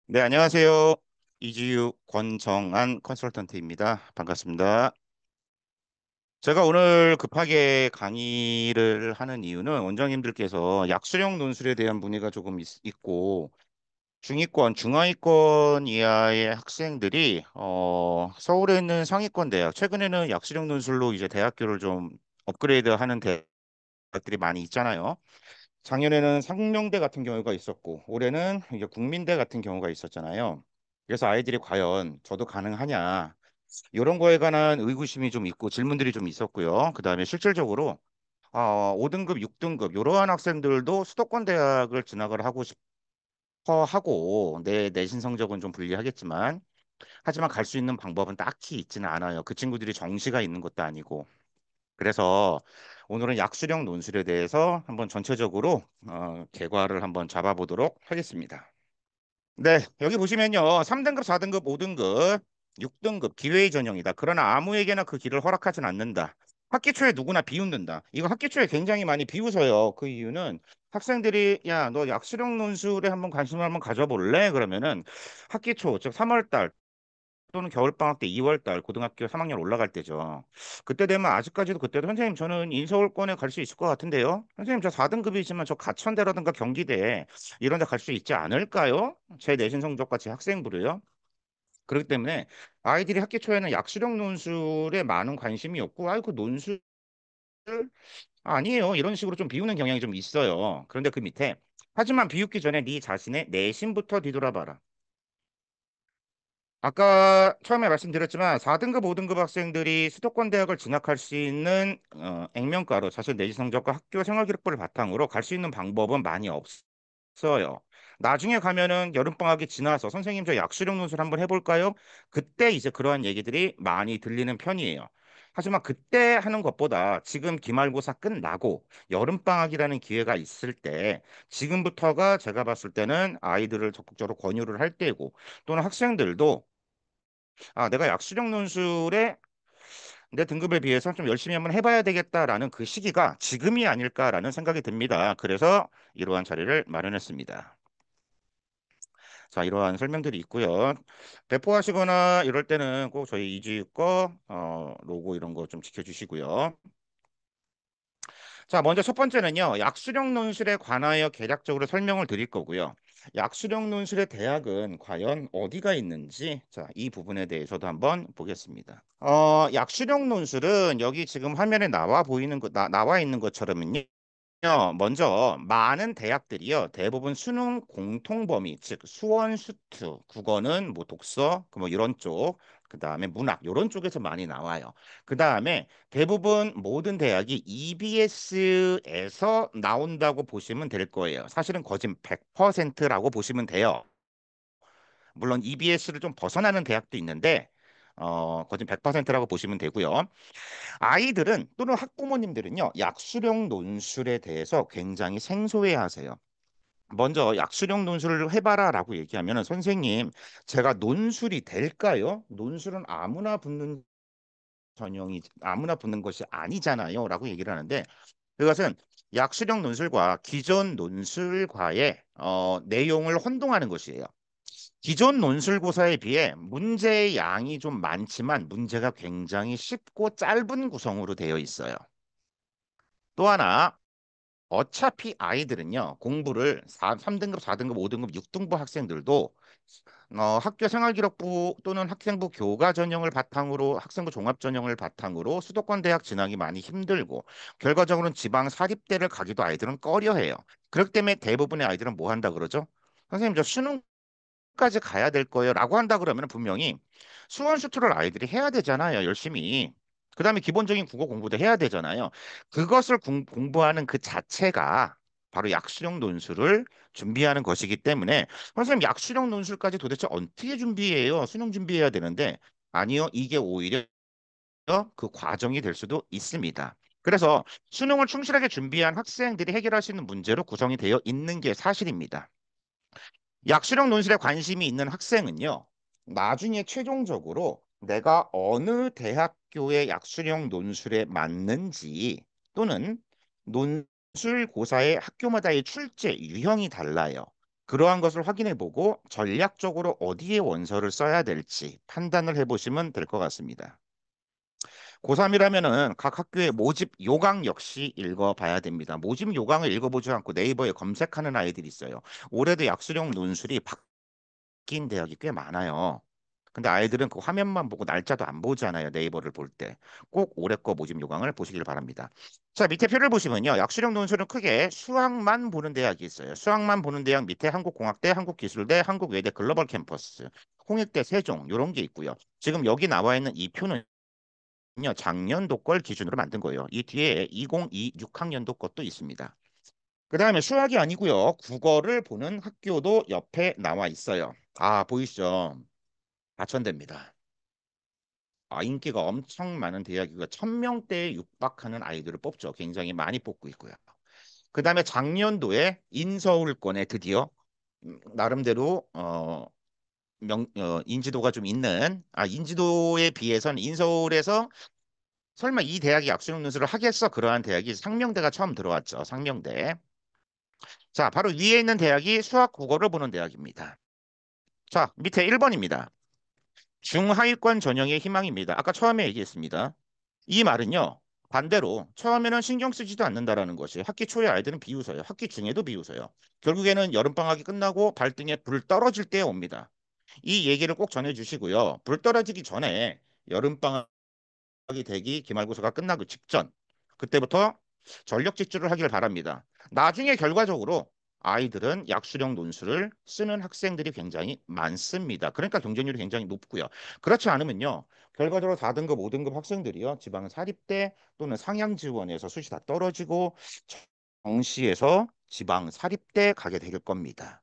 네, 안녕하세요. 이지유 권정한 컨설턴트입니다. 반갑습니다. 제가 오늘 급하게 강의를 하는 이유는 원장님들께서 약수령 논술에 대한 문의가 조금 있고 중위권, 중하위권 이하의 학생들이 서울에 있는 상위권 대학, 최근에는 약수령 논술로 이제 대학교를 좀 업그레이드하는 대학들이 많이 있잖아요. 작년에는 상명대 같은 경우가 있었고 올해는 이제 국민대 같은 경우가 있었잖아요. 그래서 아이들이 과연 저도 가능하냐 이런 거에 관한 의구심이 좀 있고 질문들이 좀 있었고요. 그다음에 실질적으로 5등급, 6등급 이러한 학생들도 수도권 대학을 진학을 하고 싶어 하고 내 내신 성적은 좀 불리하겠지만 하지만 갈 수 있는 방법은 딱히 있지는 않아요. 그 친구들이 정시가 있는 것도 아니고. 그래서 오늘은 약수령 논술에 대해서 한번 전체적으로 개괄을 한번 잡아보도록 하겠습니다. 네, 여기 보시면요. 3등급, 4등급, 5등급, 6등급 기회의 전형이다. 그러나 아무에게나 그 길을 허락하진 않는다. 학기 초에 누구나 비웃는다. 이거 학기 초에 굉장히 많이 비웃어요. 그 이유는 학생들이 야, 너 약수령 논술에 한번 관심을 한번 가져볼래? 그러면은 학기 초, 즉 3월 달 또는 겨울방학 때 2월 달 고등학교 3학년 올라갈 때죠. 그때 되면 아직까지도 그때도 선생님 저는 인서울권에 갈 수 있을 것 같은데요. 선생님 저 4등급이지만 저 가천대라든가 경기대 이런 데 갈 수 있지 않을까요? 제 내신 성적과 제 학생부로요. 그렇기 때문에 아이들이 학기 초에는 약수령 논술에 많은 관심이 없고 아이고 논술 아니에요. 이런 식으로 좀 비우는 경향이 좀 있어요. 그런데 그 밑에 하지만 비웃기 전에 네 자신의 내신부터 뒤돌아봐라. 아까 처음에 말씀드렸지만 4등급, 5등급 학생들이 수도권 대학을 진학할 수 있는 액면가로 자신 내신 성적과 학교 생활 기록부를 바탕으로 갈 수 있는 방법은 많이 없어요. 나중에 가면은 여름방학이 지나서 선생님 저 약수령 논술 한번 해볼까요? 그때 이제 그러한 얘기들이 많이 들리는 편이에요. 하지만 그때 하는 것보다 지금 기말고사 끝나고 여름방학이라는 기회가 있을 때 지금부터가 제가 봤을 때는 아이들을 적극적으로 권유를 할 때고 또는 학생들도 내가 약수령 논술에 내 등급에 비해서 좀 열심히 한번 해봐야 되겠다라는 그 시기가 지금이 아닐까라는 생각이 듭니다. 그래서 이러한 자리를 마련했습니다. 자, 이러한 설명들이 있고요. 배포하시거나 이럴 때는 꼭 저희 이지유 거 로고 이런 거 좀 지켜주시고요. 자, 먼저 첫 번째는요. 약수령 논술에 관하여 개략적으로 설명을 드릴 거고요. 약수령 논술의 대학은 과연 어디가 있는지, 자, 이 부분에 대해서도 한번 보겠습니다. 약수령 논술은 여기 지금 화면에 나와 있는 것처럼요. 먼저 많은 대학들이요 대부분 수능 공통 범위 즉 수원 수투 국어는 뭐 독서 그 뭐 이런 쪽 그다음에 문학 이런 쪽에서 많이 나와요. 그다음에 대부분 모든 대학이 EBS에서 나온다고 보시면 될 거예요. 사실은 거진 100%라고 보시면 돼요. 물론 EBS를 좀 벗어나는 대학도 있는데 거진 100%라고 보시면 되고요. 아이들은 또는 학부모님들은요, 약수령 논술에 대해서 굉장히 생소해하세요. 먼저 약수령 논술을 해봐라라고 얘기하면은 선생님, 제가 논술이 될까요? 논술은 아무나 붙는 것이 아니잖아요.라고 얘기를 하는데 그것은 약수령 논술과 기존 논술과의 내용을 혼동하는 것이에요. 기존 논술고사에 비해 문제의 양이 좀 많지만 문제가 굉장히 쉽고 짧은 구성으로 되어 있어요. 또 하나, 어차피 아이들은요, 공부를 3등급, 4등급, 5등급, 6등부 학생들도 학교 생활기록부 또는 학생부 교과 전형을 바탕으로 학생부 종합 전형을 바탕으로 수도권 대학 진학이 많이 힘들고 결과적으로는 지방 사립대를 가기도 아이들은 꺼려해요. 그렇기 때문에 대부분의 아이들은 뭐 한다 그러죠? 선생님 저 수능까지 가야 될 거예요라고 한다 그러면 분명히 수원 슈트를 아이들이 해야 되잖아요. 열심히. 그다음에 기본적인 국어 공부도 해야 되잖아요. 그것을 공부하는 그 자체가 바로 약수령 논술을 준비하는 것이기 때문에 선생님 약수령 논술까지 도대체 어떻게 준비해요? 수능 준비해야 되는데 아니요. 이게 오히려 그 과정이 될 수도 있습니다. 그래서 수능을 충실하게 준비한 학생들이 해결할 수 있는 문제로 구성이 되어 있는 게 사실입니다. 약수령 논술에 관심이 있는 학생은요, 나중에 최종적으로 내가 어느 대학교의 약수령 논술에 맞는지 또는 논술고사의 학교마다의 출제 유형이 달라요. 그러한 것을 확인해 보고 전략적으로 어디에 원서를 써야 될지 판단을 해보시면 될 것 같습니다. 고3이라면은 각 학교의 모집 요강 역시 읽어봐야 됩니다. 모집 요강을 읽어보지 않고 네이버에 검색하는 아이들이 있어요. 올해도 약수령 논술이 바뀐 대학이 꽤 많아요. 근데 아이들은 그 화면만 보고 날짜도 안 보잖아요. 네이버를 볼 때. 꼭 올해 거 모집 요강을 보시길 바랍니다. 자, 밑에 표를 보시면요. 약수령 논술은 크게 수학만 보는 대학이 있어요. 수학만 보는 대학 밑에 한국공학대, 한국기술대, 한국외대 글로벌 캠퍼스, 홍익대, 세종 이런 게 있고요. 지금 여기 나와 있는 이 표는 작년도 걸 기준으로 만든 거예요. 이 뒤에 2026학년도 것도 있습니다. 그 다음에 수학이 아니고요. 국어를 보는 학교도 옆에 나와 있어요. 아, 보이시죠? 과천대입니다. 아, 인기가 엄청 많은 대학이고 1000명대에 육박하는 아이들을 뽑죠. 굉장히 많이 뽑고 있고요. 그 다음에 작년도에 인서울권에 드디어 나름대로 인지도가 좀 있는 인지도에 비해서는 인서울에서 설마 이 대학이 약수능 논술을 하겠어? 그러한 대학이 상명대가 처음 들어왔죠. 상명대. 자, 바로 위에 있는 대학이 수학 국어를 보는 대학입니다. 자, 밑에 1번입니다. 중하위권 전형의 희망입니다. 아까 처음에 얘기했습니다. 이 말은요. 반대로 처음에는 신경 쓰지도 않는다라는 것이 학기 초에 아이들은 비웃어요. 학기 중에도 비웃어요. 결국에는 여름방학이 끝나고 발등에 불 떨어질 때 옵니다. 이 얘기를 꼭 전해주시고요. 불 떨어지기 전에 여름방학 이 되기 기말고사가 끝나기 직전 그때부터 전력 질주를 하길 바랍니다. 나중에 결과적으로 아이들은 약수령 논술을 쓰는 학생들이 굉장히 많습니다. 그러니까 경쟁률이 굉장히 높고요. 그렇지 않으면요. 결과적으로 4등급, 5등급 학생들이요. 지방 사립대 또는 상향 지원에서 수시 다 떨어지고 정시에서 지방 사립대 가게 될 겁니다.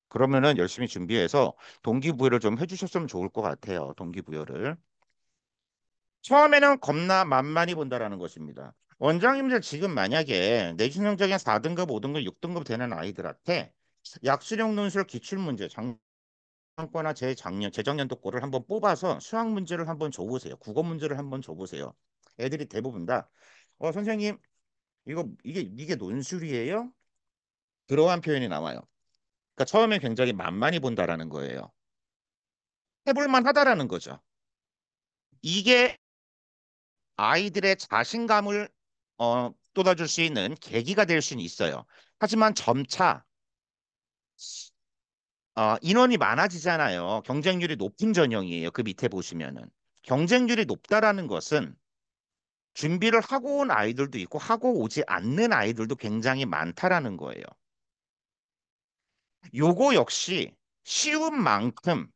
그러면은 열심히 준비해서 동기부여를 좀 해주셨으면 좋을 것 같아요. 동기부여를. 처음에는 겁나 만만히 본다라는 것입니다. 원장님들 지금 만약에 내신형적인 4등급, 5등급, 6등급 되는 아이들한테 약수령 논술 기출문제 작년거나 재작년도 거를 한번 뽑아서 수학 문제를 한번 줘보세요. 국어 문제를 한번 줘보세요. 애들이 대부분 다 선생님 이게 논술이에요? 그러한 표현이 나와요. 그러니까 처음에 굉장히 만만히 본다라는 거예요. 해볼만 하다라는 거죠. 이게 아이들의 자신감을 돋아줄 수 있는 계기가 될 수는 있어요. 하지만 점차 인원이 많아지잖아요. 경쟁률이 높은 전형이에요. 그 밑에 보시면은. 경쟁률이 높다라는 것은 준비를 하고 온 아이들도 있고 하고 오지 않는 아이들도 굉장히 많다라는 거예요. 요거 역시 쉬운 만큼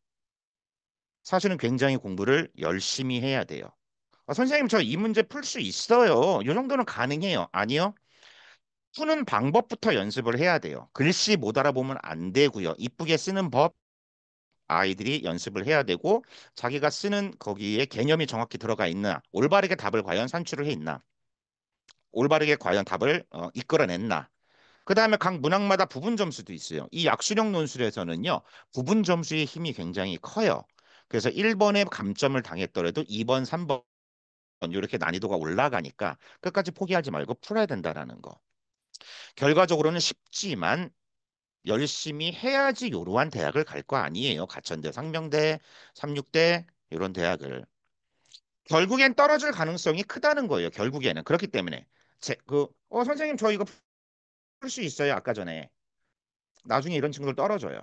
사실은 굉장히 공부를 열심히 해야 돼요. 선생님, 저 이 문제 풀 수 있어요. 요 정도는 가능해요. 아니요. 푸는 방법부터 연습을 해야 돼요. 글씨 못 알아보면 안 되고요. 이쁘게 쓰는 법 아이들이 연습을 해야 되고 자기가 쓰는 거기에 개념이 정확히 들어가 있나 올바르게 답을 과연 산출을 해 있나 올바르게 과연 답을 이끌어냈나 그 다음에 각 문항마다 부분 점수도 있어요. 이 약수령 논술에서는요. 부분 점수의 힘이 굉장히 커요. 그래서 1번에 감점을 당했더라도 2번, 3번 이렇게 난이도가 올라가니까 끝까지 포기하지 말고 풀어야 된다라는 거. 결과적으로는 쉽지만 열심히 해야지 요러한 대학을 갈 거 아니에요. 가천대, 상명대, 삼육대 이런 대학을. 결국엔 떨어질 가능성이 크다는 거예요. 결국에는. 그렇기 때문에 선생님 저 이거 풀 수 있어요. 아까 전에. 나중에 이런 친구들 떨어져요.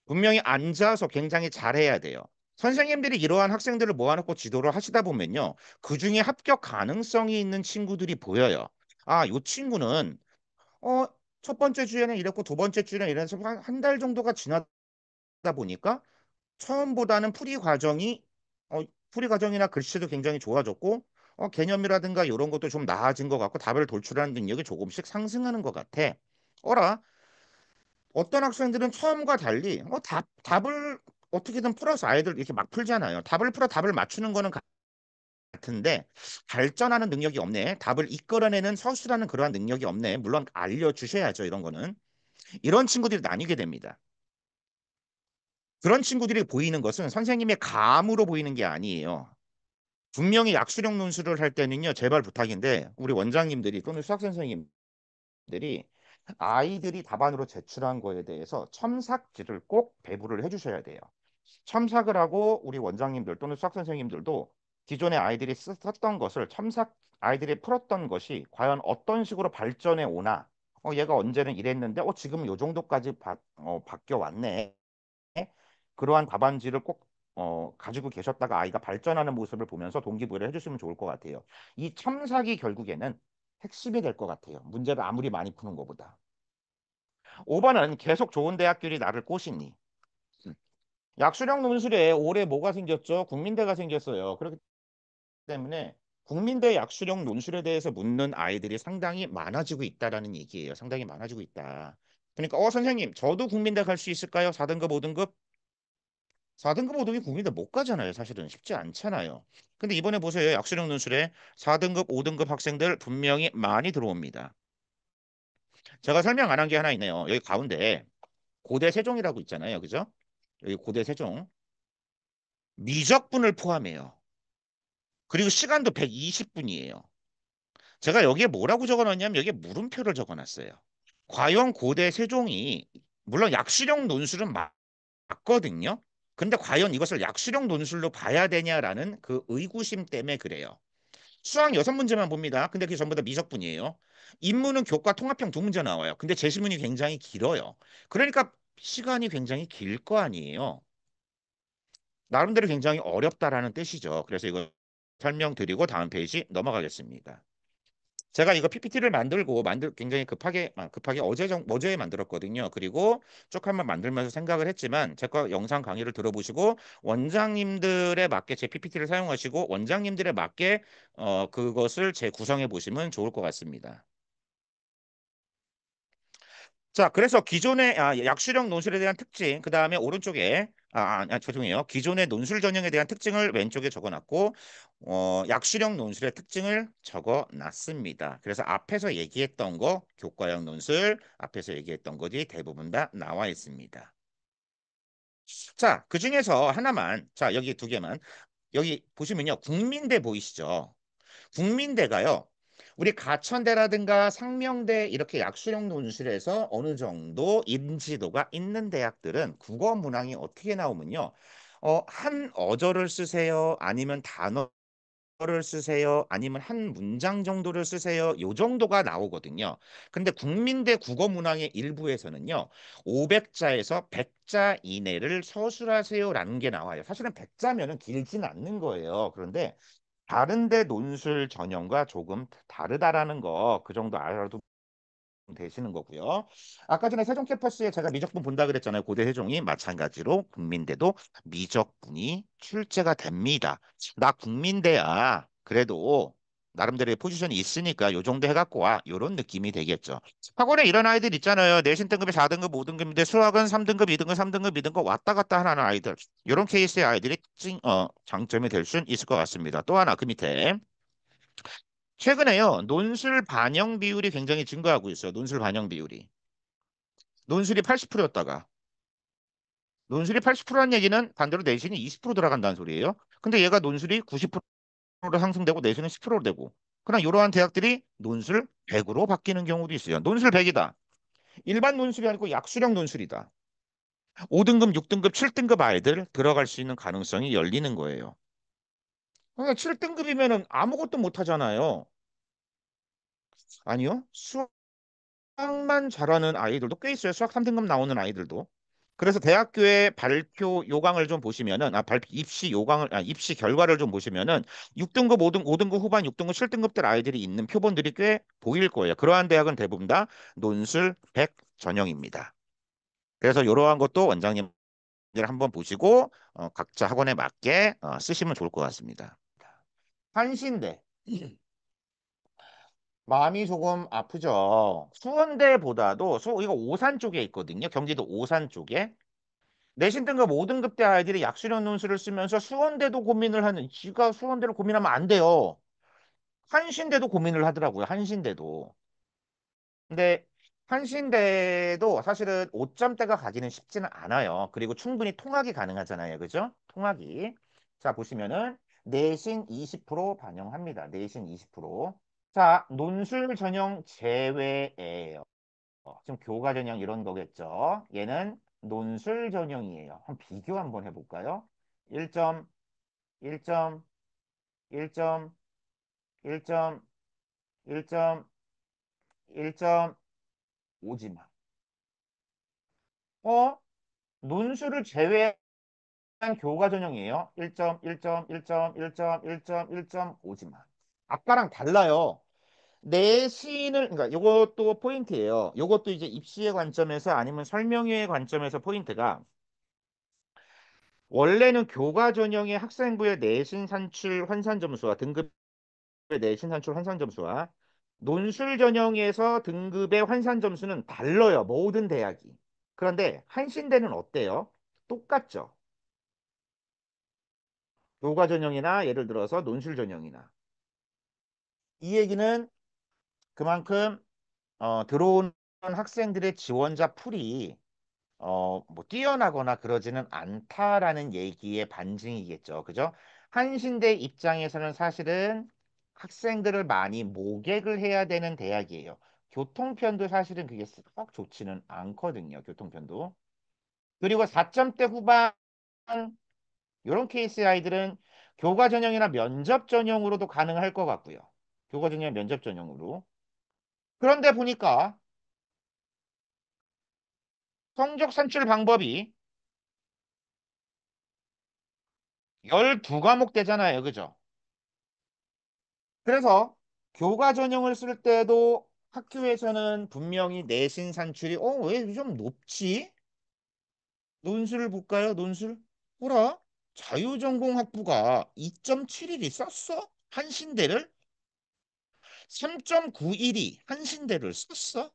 분명히 앉아서 굉장히 잘해야 돼요. 선생님들이 이러한 학생들을 모아놓고 지도를 하시다 보면요. 그중에 합격 가능성이 있는 친구들이 보여요. 아, 요 친구는 어, 첫 번째 주에는 이랬고 두 번째 주에는 이래서 한 달 정도가 지나다 보니까 처음보다는 풀이 과정이나 글씨도 굉장히 좋아졌고 개념이라든가 이런 것도 좀 나아진 것 같고 답을 돌출하는 능력이 조금씩 상승하는 것 같아. 어라, 어떤 학생들은 처음과 달리 답을 어떻게든 풀어서 아이들 이렇게 막 풀잖아요. 답을 풀어 답을 맞추는 거는 같은데 발전하는 능력이 없네. 답을 이끌어내는 서술하는 그러한 능력이 없네. 물론 알려주셔야죠. 이런 거는. 이런 친구들이 나뉘게 됩니다. 그런 친구들이 보이는 것은 선생님의 감으로 보이는 게 아니에요. 분명히 약수령 논술을 할 때는요, 제발 부탁인데, 우리 원장님들이 또는 수학 선생님들이 아이들이 답안으로 제출한 거에 대해서 첨삭지를 꼭 배부를 해주셔야 돼요. 첨삭을 하고 우리 원장님들 또는 수학 선생님들도 기존에 아이들이 썼던 것을 아이들이 풀었던 것이 과연 어떤 식으로 발전해 오나, 얘가 언제는 이랬는데 지금 요 정도까지 바뀌어 왔네. 그러한 답안지를 꼭 가지고 계셨다가 아이가 발전하는 모습을 보면서 동기부여를 해주시면 좋을 것 같아요. 이 첨삭이 결국에는 핵심이 될 것 같아요. 문제를 아무리 많이 푸는 것보다. 5번은 계속 좋은 대학교리 나를 꼬시니. 약수령 논술에 올해 뭐가 생겼죠? 국민대가 생겼어요. 그렇기 때문에 국민대 약수령 논술에 대해서 묻는 아이들이 상당히 많아지고 있다라는 얘기예요. 상당히 많아지고 있다. 그러니까 선생님 저도 국민대 갈 수 있을까요? 4등급, 5등급? 4등급, 5등급 국민대 못 가잖아요. 사실은 쉽지 않잖아요. 근데 이번에 보세요. 약수령 논술에 4등급, 5등급 학생들 분명히 많이 들어옵니다. 제가 설명 안 한 게 하나 있네요. 여기 가운데 고대 세종이라고 있잖아요. 그죠? 여기 고대 세종. 미적분을 포함해요. 그리고 시간도 120분이에요. 제가 여기에 뭐라고 적어놨냐면 여기에 물음표를 적어놨어요. 과연 고대 세종이 물론 약수령 논술은 맞거든요. 근데 과연 이것을 약수령 논술로 봐야 되냐라는 그 의구심 때문에 그래요. 수학 6문제만 봅니다. 근데 그게 전부 다 미적분이에요. 인문은 교과 통합형 2문제 나와요. 근데 제시문이 굉장히 길어요. 그러니까 시간이 굉장히 길 거 아니에요. 나름대로 굉장히 어렵다라는 뜻이죠. 그래서 이거 설명드리고 다음 페이지 넘어가겠습니다. 제가 이거 PPT를 굉장히 급하게 어제 만들었거든요. 그리고 쭉 한번 만들면서 생각을 했지만 제가 영상 강의를 들어보시고 원장님들에 맞게 제 PPT를 사용하시고 원장님들에 맞게 그것을 재구성해 보시면 좋을 것 같습니다. 자, 그래서 기존의 약수령 논술에 대한 특징, 그 다음에 오른쪽에 죄송해요. 기존의 논술 전형에 대한 특징을 왼쪽에 적어놨고, 약수령 논술의 특징을 적어놨습니다. 그래서 앞에서 얘기했던 거, 교과형 논술, 앞에서 얘기했던 것이 대부분 다 나와 있습니다. 자, 그 중에서 하나만, 자, 여기 두 개만. 여기 보시면요. 국민대 보이시죠? 국민대가요. 우리 가천대라든가 상명대 이렇게 약수령 논술에서 어느 정도 인지도가 있는 대학들은 국어 문항이 어떻게 나오면요. 한 어절을 쓰세요. 아니면 단어를 쓰세요. 아니면 한 문장 정도를 쓰세요. 요 정도가 나오거든요. 근데 국민대 국어 문항의 일부에서는요. 500자에서 100자 이내를 서술하세요라는 게 나와요. 사실은 100자면은 길진 않는 거예요. 그런데 다른데 논술 전형과 조금 다르다라는 거 그 정도 알아도 되시는 거고요. 아까 전에 세종 캠퍼스에 제가 미적분 본다 그랬잖아요. 고대 세종이 마찬가지로 국민대도 미적분이 출제가 됩니다. 나 국민대야. 그래도 나름대로의 포지션이 있으니까 요 정도 해갖고 와. 요런 느낌이 되겠죠. 학원에 이런 아이들 있잖아요. 내신 등급이 4등급, 5등급인데 수학은 3등급, 2등급, 3등급, 2등급 왔다 갔다 하는 아이들. 이런 케이스의 아이들이 장점이 될 수 있을 것 같습니다. 또 하나 그 밑에 최근에요. 논술 반영 비율이 굉장히 증가하고 있어요. 논술 반영 비율이. 논술이 80%였다가 논술이 80%란 얘기는 반대로 내신이 20% 들어간다는 소리예요. 근데 얘가 논술이 90%로 상승되고 내신은 10%로 되고 그냥 이러한 대학들이 논술 100으로 바뀌는 경우도 있어요. 논술 100이다. 일반 논술이 아니고 약수령 논술이다. 5등급, 6등급, 7등급 아이들 들어갈 수 있는 가능성이 열리는 거예요. 그러니까 7등급이면은 아무것도 못 하잖아요. 아니요. 수학만 잘하는 아이들도 꽤 있어요. 수학 3등급 나오는 아이들도. 그래서 대학교의 발표 요강을 좀 보시면은 입시 결과를 좀 보시면은 6등급, 5등급 후반, 6등급, 7등급들 아이들이 있는 표본들이 꽤 보일 거예요. 그러한 대학은 대부분 다 논술 100 전형입니다. 그래서 이러한 것도 원장님들 한번 보시고 각자 학원에 맞게 쓰시면 좋을 것 같습니다. 한신대. 마음이 조금 아프죠. 수원대보다도 이거 오산 쪽에 있거든요. 경기도 오산 쪽에. 내신 등급 5등급 대 아이들이 약수련 논술을 쓰면서 수원대도 고민을 하는, 지가 수원대를 고민하면 안 돼요. 한신대도 고민을 하더라고요. 한신대도. 근데 한신대도 사실은 5점대가 가기는 쉽지는 않아요. 그리고 충분히 통학이 가능하잖아요. 그죠? 통학이. 자, 보시면은 내신 20% 반영합니다. 내신 20%. 자, 논술 전형 제외예요. 지금 교과 전형 이런 거겠죠. 얘는 논술 전형이에요. 한번 비교 한번 해볼까요? 1점, 1점, 1점, 1점, 1점, 1점, 오지마. 논술을 제외한 교과 전형이에요. 1점, 1점, 1점, 1점, 1점, 1점, 오지마. 아까랑 달라요. 내신을, 그러니까 요것도 포인트예요. 요것도 이제 입시의 관점에서 아니면 설명회의 관점에서 포인트가 원래는 교과 전형의 학생부의 내신 산출 환산 점수와 등급의 내신 산출 환산 점수와 논술 전형에서 등급의 환산 점수는 달라요. 모든 대학이. 그런데 한신대는 어때요? 똑같죠. 교과 전형이나 예를 들어서 논술 전형이나. 이 얘기는 그만큼 들어오는 학생들의 지원자 풀이 뭐 뛰어나거나 그러지는 않다라는 얘기의 반증이겠죠. 그죠? 한신대 입장에서는 사실은 학생들을 많이 모객을 해야 되는 대학이에요. 교통편도 사실은 그게 썩 좋지는 않거든요. 교통편도. 그리고 4점대 후반 이런 케이스의 아이들은 교과 전형이나 면접 전형으로도 가능할 것 같고요. 교과 전형 면접 전형으로. 그런데 보니까 성적 산출 방법이 12과목 되잖아요. 그죠? 그래서 교과 전형을 쓸 때도 학교에서는 분명히 내신 산출이 왜 좀 높지? 논술을 볼까요? 논술? 뭐라? 자유전공학부가 2.71이 썼어? 한신대를? 3.91이 한신대를 썼어?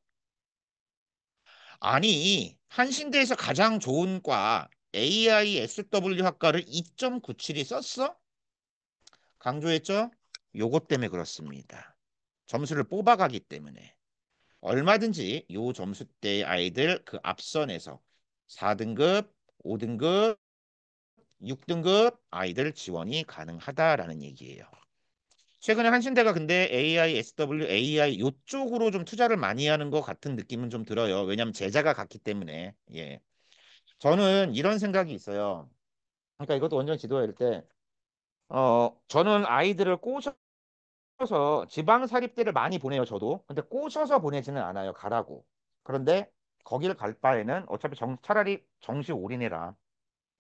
아니, 한신대에서 가장 좋은 과 AISW 학과를 2.97이 썼어? 강조했죠? 요것 때문에 그렇습니다. 점수를 뽑아가기 때문에. 얼마든지 요 점수대 아이들 그 앞선에서 4등급, 5등급, 6등급 아이들 지원이 가능하다라는 얘기예요. 최근에 한신대가 근데 AI, SW, AI 요쪽으로 좀 투자를 많이 하는 것 같은 느낌은 좀 들어요. 왜냐하면 제자가 같기 때문에. 예. 저는 이런 생각이 있어요. 그러니까 이것도 원전 지도할 때, 저는 아이들을 꼬셔서 지방사립대를 많이 보내요, 저도. 근데 꼬셔서 보내지는 않아요, 가라고. 그런데 거기를 갈 바에는 어차피 차라리 정시 올인해라.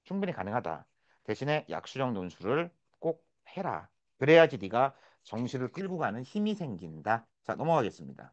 충분히 가능하다. 대신에 약수령 논술을 꼭 해라. 그래야지 네가 정시를 끌고 가는 힘이 생긴다. 자, 넘어가겠습니다.